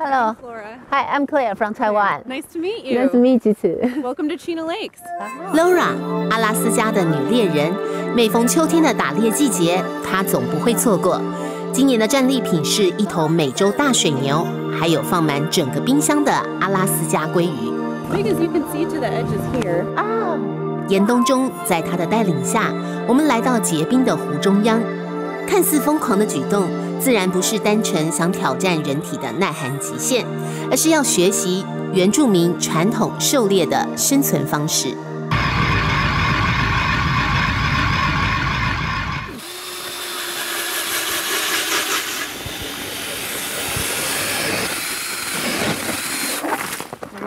Hello. I'm Flora. Hi, I'm Claire from Taiwan. Nice to meet you. Nice to meet you too. Welcome to Chena Lakes. Laura， 阿拉斯加的女猎人，每逢秋天的打猎季节，她总不会错过。今年的战利品是一头美洲大水牛，还有放满整个冰箱的阿拉斯加鲑鱼。Big as you can see to the edges here. 啊，严冬中，在她的带领下，我们来到结冰的湖中央。看似疯狂的举动，自然不是单纯想挑战人体的耐寒极限，而是要学习原住民传统狩猎的生存方式。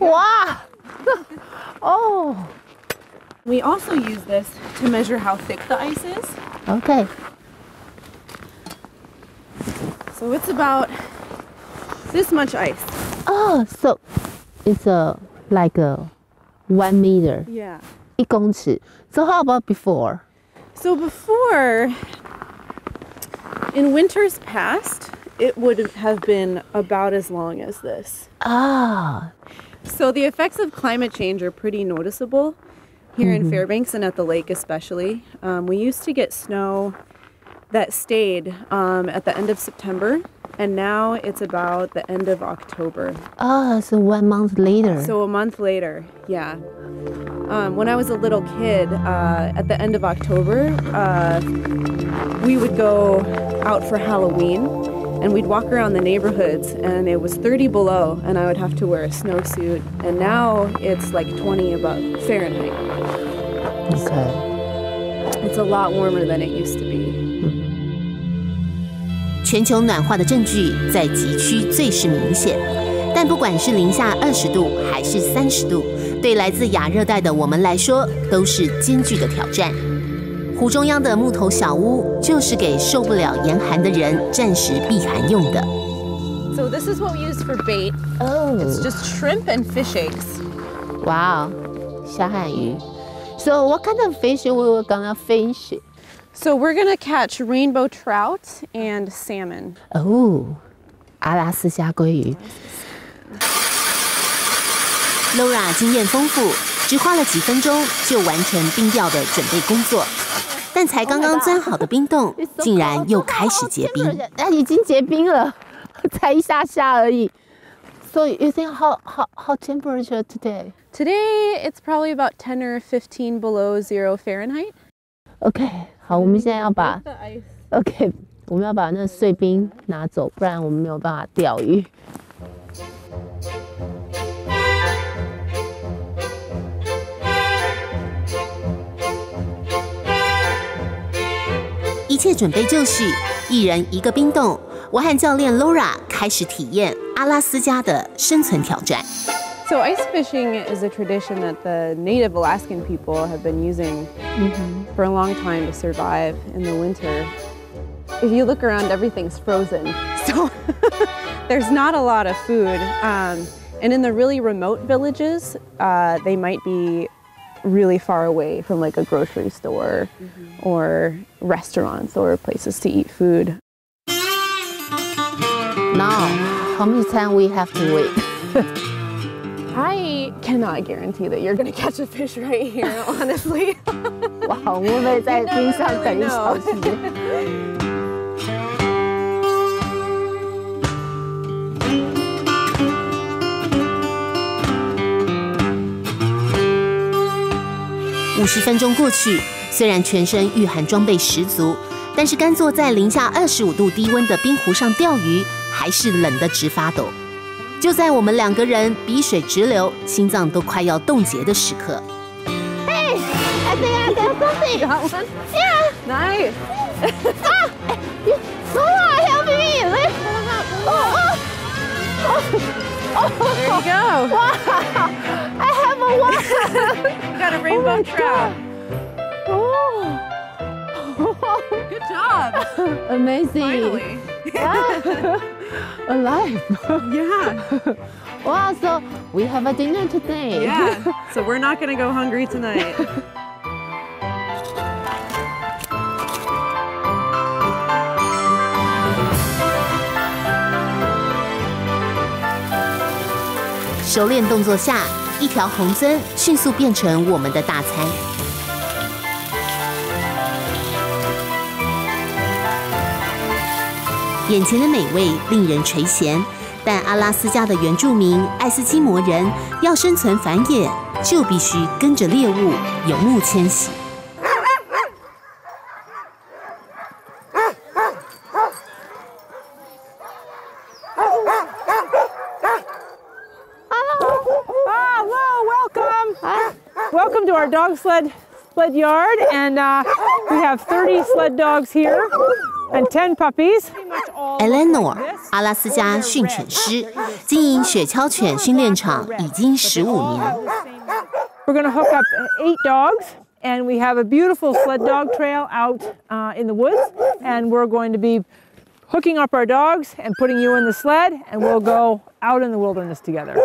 哇，哦 We also use this to measure how thick the ice is. ，OK， So it's about this much ice. oh, so it's like a 1 meter, Yeah. 1公尺。So how about before? So before, in winters past, it would have been about as long as this. Ah, So the effects of climate change are pretty noticeable here in Fairbanks and at the lake especially. We used to get snow that stayed at the end of September, and now it's about the end of October. so 1 month later. So a month later, yeah. When I was a little kid, at the end of October, we would go out for Halloween, and we'd walk around the neighborhoods, and it was 30 below, and I would have to wear a snowsuit. And now it's like 20 above Fahrenheit. Okay. It's a lot warmer than it used to be. 全球暖化的证据在极区最是明显，但不管是零下20度还是30度，对来自亚热带的我们来说都是艰巨的挑战。湖中央的木头小屋就是给受不了严寒的人暂时避寒用的。So this is what we use for bait. It's Oh, just shrimp and fish eggs. wow, 虾汉鱼。So what kind of fish we were gonna fish? So we're gonna catch rainbow trout and salmon. Oh, 阿拉斯加鲑鱼。Laura 经验丰富，只花了几分钟就完成冰钓的准备工作，但才刚刚钻好的冰洞，竟然又开始结冰。那已经结冰了，才一下下而已。So you think how temperature today? Today it's probably about 10 or 15 below 0 Fahrenheit. OK， 好，我们现在要把 The ice. OK， 我们要把那碎冰拿走，不然我们没有办法钓鱼。一切准备就绪，一人一个冰洞。我和教练 Laura 开始体验阿拉斯加的生存挑战。So ice fishing is a tradition that the native Alaskan people have been using for a long time to survive in the winter. If you look around, everything's frozen. So there's not a lot of food. And in the really remote villages, they might be really far away from like a grocery store or restaurants or places to eat food. Now, how many times we have to wait? I cannot guarantee that you're gonna catch a fish right here, honestly. 哇，我们会在冰上等1小时。50分钟过去，虽然全身御寒装备十足，但是干坐在零下25度低温的冰湖上钓鱼，还是冷得直发抖。就在我们2个人鼻水直流、心脏都快要冻结的时刻， Hey, I think I got something. Got one? Yeah. Nice. Laura, help me. There you go. Wow, I have a one. You got a rainbow trout. Oh. Good job. Amazing. Finally. Alive. Yeah. Wow, so we have a dinner today. Yeah. So we're not gonna go hungry tonight. 熟练动作下，一条红鳟迅速变成我们的大餐。眼前的美味令人垂涎，但阿拉斯加的原住民爱斯基摩人要生存繁衍，就必须跟着猎物游牧迁徙。Welcome to our dog sled yard, and we have 30 sled dogs here and 10 puppies. Eleanor， 阿拉斯加训犬师，经营雪橇犬训练场已经15年。We're going to hook up 8 dogs, and we have a beautiful sled dog trail out in the woods, and we're going to be hooking up our dogs and putting you in the sled, and we'll go out in the wilderness together.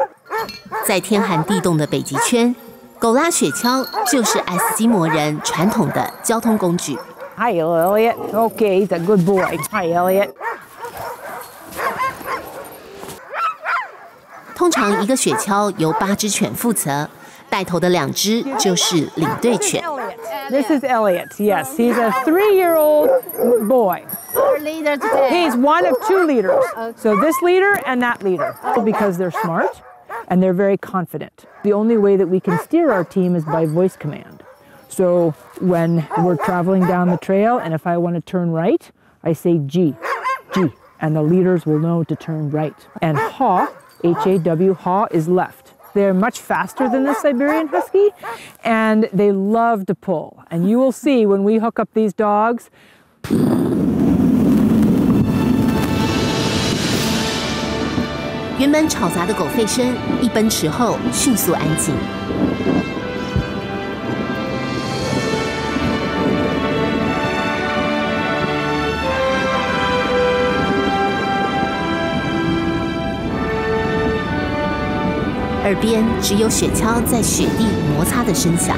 在天寒地冻的北极圈，狗拉雪橇就是爱斯基摩人传统的交通工具。Hi, Elliot. Okay, he's a good boy. Hi, Elliot. 通常一个雪橇由8只犬负责，带头的2只就是领队犬。This is Elliot. Yes, he's a 3-year-old boy. Leader today. He's one of 2 leaders. So this leader and that leader, because they're smart and they're very confident. The only way that we can steer our team is by voice command. So when we're traveling down the trail, and if I want to turn right, I say G, G, and the leaders will know to turn right. And haw, H-A-W, haw is left. They're much faster than the Siberian Husky, and they love to pull. And you will see when we hook up these dogs, 原本吵杂的狗吠声一奔驰后迅速安静。耳边只有雪橇在雪地摩擦的声响。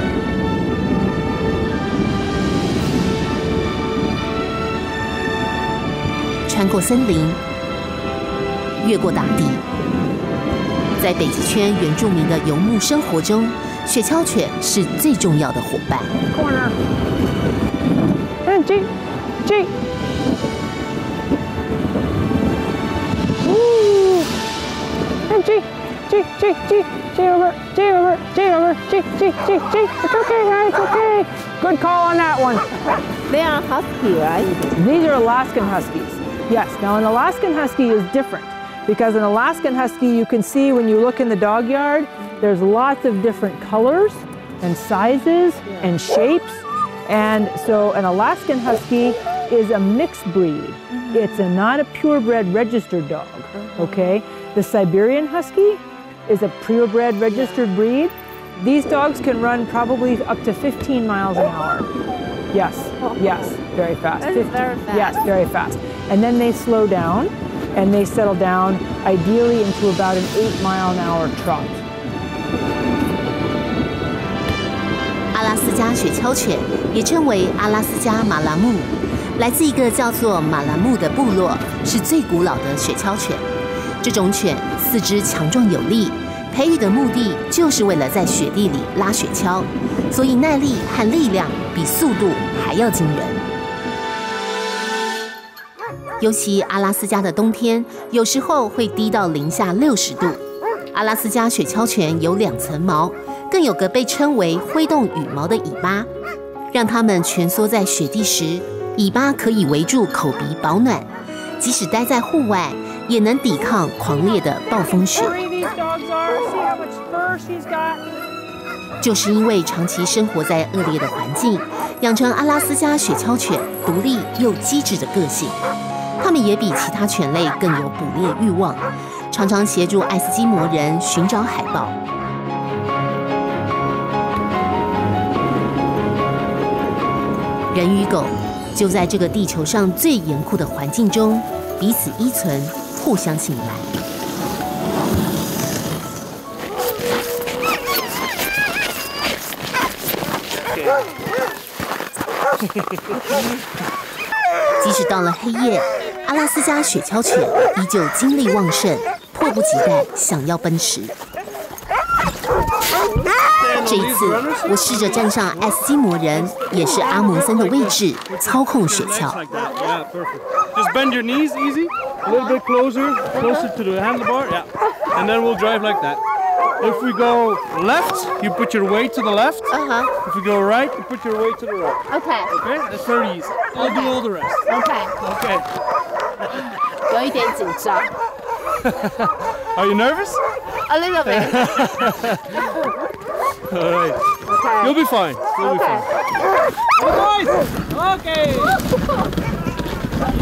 穿过森林，越过大地，在北极圈原住民的游牧生活中，雪橇犬是最重要的伙伴。corner. And G, G. Ooh. And G, G, G, G, G over, G over, G over, G, G, G, G. It's okay, guys, it's okay. Good call on that one. They are husky, right? These are Alaskan Huskies. Yes, now an Alaskan Husky is different because an Alaskan Husky you can see when you look in the dog yard, there's lots of different colors and sizes and shapes. And so an Alaskan Husky is a mixed breed. It's not a purebred registered dog, okay? The Siberian Husky is a purebred registered breed. These dogs can run probably up to 15 miles an hour. Yes, yes, very fast. That is very fast. Yes, very fast. And then they slow down and they settle down ideally into about an 8-mile-an-hour trot. 阿拉斯加雪橇犬也称为阿拉斯加马拉木，来自一个叫做马拉木的部落，是最古老的雪橇犬。这种犬四肢强壮有力，培育的目的就是为了在雪地里拉雪橇，所以耐力和力量比速度还要惊人。尤其阿拉斯加的冬天，有时候会低到零下60度。阿拉斯加雪橇犬有2层毛，更有个被称为挥动羽毛的尾巴，让它们蜷缩在雪地时，尾巴可以围住口鼻保暖，即使待在户外，也能抵抗狂烈的暴风雪。就是因为长期生活在恶劣的环境，养成阿拉斯加雪橇犬独立又机智的个性。它们也比其他犬类更有捕猎欲望，常常协助爱斯基摩人寻找海豹。人与狗就在这个地球上最严酷的环境中，彼此依存，互相信赖。即使到了黑夜，阿拉斯加雪橇犬依旧精力旺盛，迫不及待想要奔驰。这一次，我试着站上爱斯基摩人，也是阿蒙森的位置，操控雪橇。Just bend your knees easy, a little bit closer to the handlebar, yeah. And then we'll drive like that. If we go left, you put your weight to the left. If we go right, you put your weight to the right. Okay. Okay, that's very easy. I'll do all the rest. Okay. Okay. 有一点紧张。Are you nervous? A little bit. All right. Okay. You'll be fine. You'll be fine. Guys. Okay.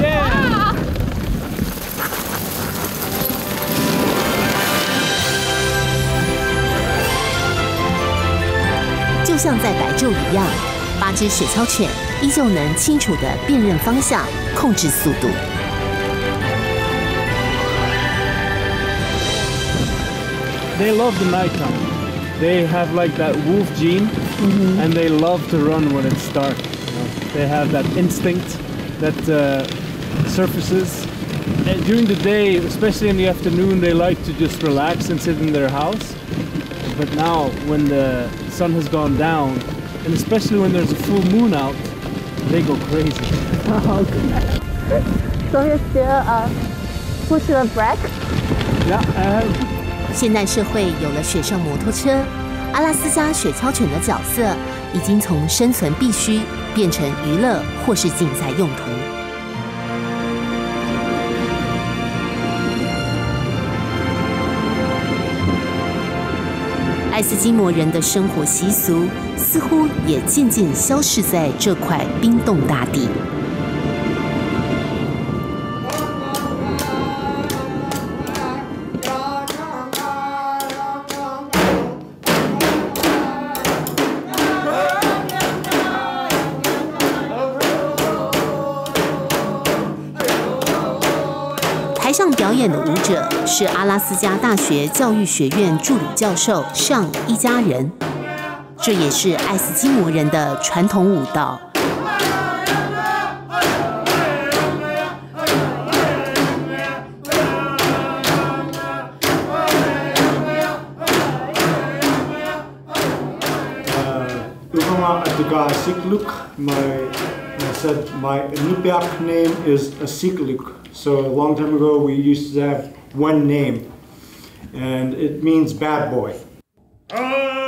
Yeah. 就像在白昼一样，8只雪橇犬依旧能清楚地辨认方向，控制速度。They love the nighttime. They have like that wolf gene, and they love to run when it's dark. They have that instinct that surfaces. And during the day, especially in the afternoon, they like to just relax and sit in their house. But now, when the sun has gone down, and especially when there's a full moon out, they go crazy. Oh, goodness. So you still push the brake? Yeah, I have. 现代社会有了雪上摩托车，阿拉斯加雪橇犬的角色已经从生存必须变成娱乐或是竞赛用途。爱斯基摩人的生活习俗似乎也渐渐消逝在这块冰冻大地。台上表演的舞者是阿拉斯加大学教育学院助理教授上一家人，这也是爱斯基摩人的传统舞蹈。My Inupiaq name is Asikluk. So a long time ago, we used to have one name, and it means bad boy.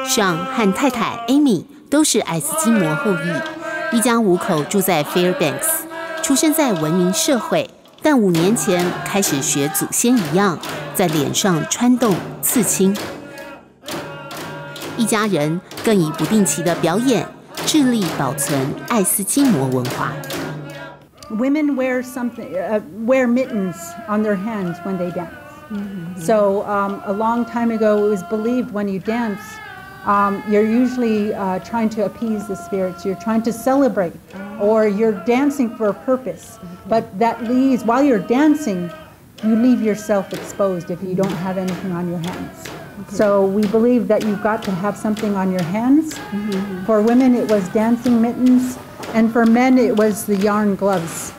上和太太 Amy 都是爱斯基摩后裔，一家5口住在 Fairbanks， 出生在文明社会，但5年前开始学祖先一样，在脸上穿洞刺青。一家人更以不定期的表演致力保存爱斯基摩文化。Women wear wear mittens on their hands when they dance. So a long time ago, it was believed when you dance, you're usually trying to appease the spirits. You're trying to celebrate, or you're dancing for a purpose. But that leaves, while you're dancing, you leave yourself exposed if you don't have anything on your hands. So we believe that you've got to have something on your hands. For women, it was dancing mittens, and for men, it was the yarn gloves.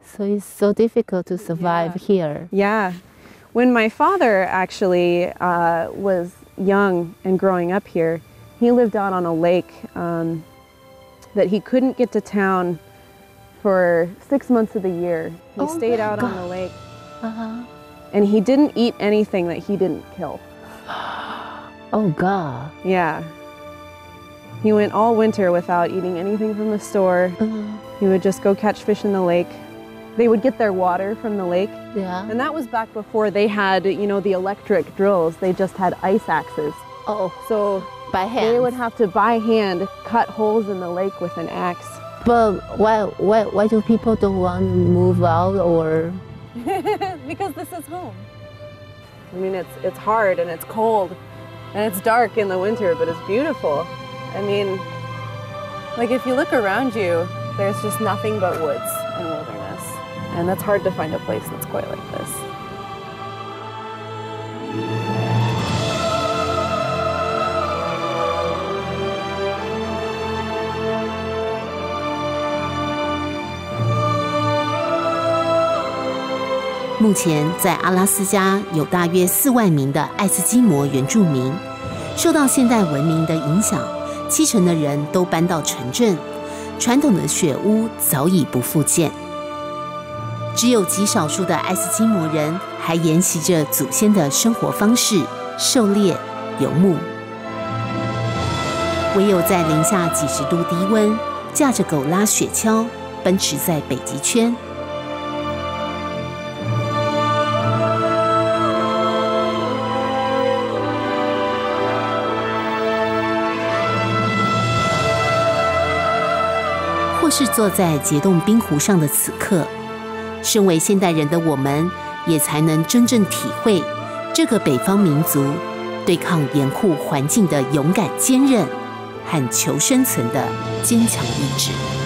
So it's so difficult to survive here. Yeah. When my father actually was young and growing up here, he lived out on a lake that he couldn't get to town for 6 months of the year. He stayed out on the lake. And he didn't eat anything that he didn't kill. Oh, God. Yeah. He went all winter without eating anything from the store. He would just go catch fish in the lake. They would get their water from the lake. Yeah. And that was back before they had, you know, the electric drills. They just had ice axes. Oh, So by hand. they would have to, by hand, cut holes in the lake with an axe. But why do people don't want to move out or? Because this is home. I mean, it's hard and it's cold and it's dark in the winter, but it's beautiful. I mean, like if you look around you, there's just nothing but woods and wilderness. And that's hard to find a place that's quite like this. 目前在阿拉斯加有大约4万名的爱斯基摩原住民，受到现代文明的影响，70%的人都搬到城镇，传统的雪屋早已不复见。只有极少数的爱斯基摩人还沿袭着祖先的生活方式，狩猎、游牧。唯有在零下几十度低温，驾着狗拉雪橇，奔驰在北极圈。或是坐在结冻冰湖上的此刻，身为现代人的我们，也才能真正体会这个北方民族对抗严酷环境的勇敢坚韧和求生存的坚强意志。